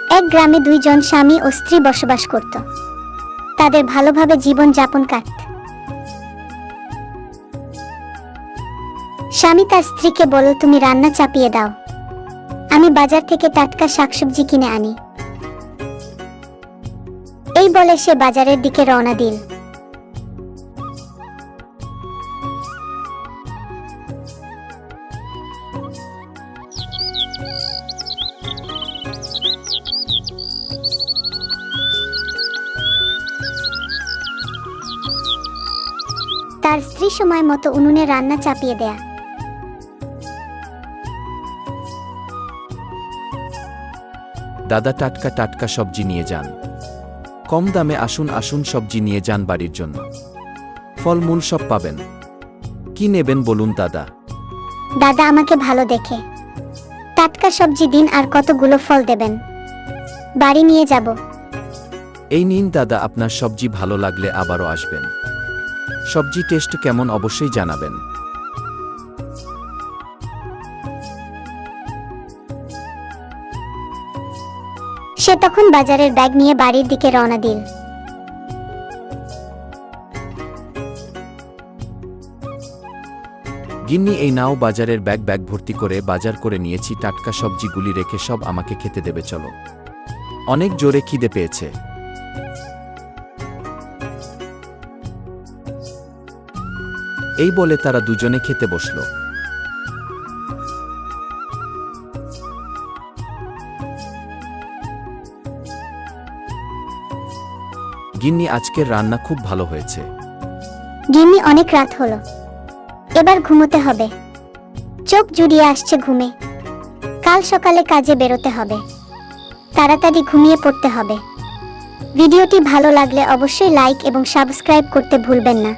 এক গ্রামে দুইজন স্বামী ও স্ত্রী বসবাস করত। তাদের ভালোভাবে জীবন যাপন কাটত। স্বামী তার স্ত্রীকে বলল, তুমি রান্না চাপিয়ে দাও, আমি বাজার থেকে টাটকা শাকসবজি কিনে আনি। এই বলে সে বাজারের দিকে রওনা দিল। তার স্ত্রী সময় মতো উনুনে রান্না চাপিয়ে দেয়া। দাদা, টাটকা টাটকা সবজি নিয়ে যান, কম দামে আসুন আসুন সবজি নিয়ে যান বাড়ির জন্য, ফলমূল সব পাবেন। কি নেবেন বলুন দাদা? দাদা, আমাকে ভালো দেখে টাটকা সবজি দিন, আর কতগুলো ফল দেবেন, বাড়ি নিয়ে যাব। এই নিন দাদা, আপনার সবজি ভালো লাগলে আবারও আসবেন। সবজি টেস্ট কেমন অবশ্যই জানাবেন। সে তখন বাজারের ব্যাগ নিয়ে বাড়ির দিকে রওনা দিল। গিন্নি, এই নাও বাজারের ব্যাগ। ব্যাগ ভর্তি করে বাজার করে নিয়েছি, টাটকা সবজিগুলি রেখে সব আমাকে খেতে দেবে, চলো, অনেক জোরে খিদে পেয়েছে। এই বলে তারা দুজনে খেতে বসল। গিন্নি, আজকের রান্না খুব ভালো হয়েছে। গিন্নি, অনেক রাত হলো, এবার ঘুমোতে হবে, চোখ জুড়িয়ে আসছে ঘুমে। কাল সকালে কাজে বেরোতে হবে, তাড়াতাড়ি ঘুমিয়ে পড়তে হবে। ভিডিওটি ভালো লাগলে অবশ্যই লাইক এবং সাবস্ক্রাইব করতে ভুলবেন না।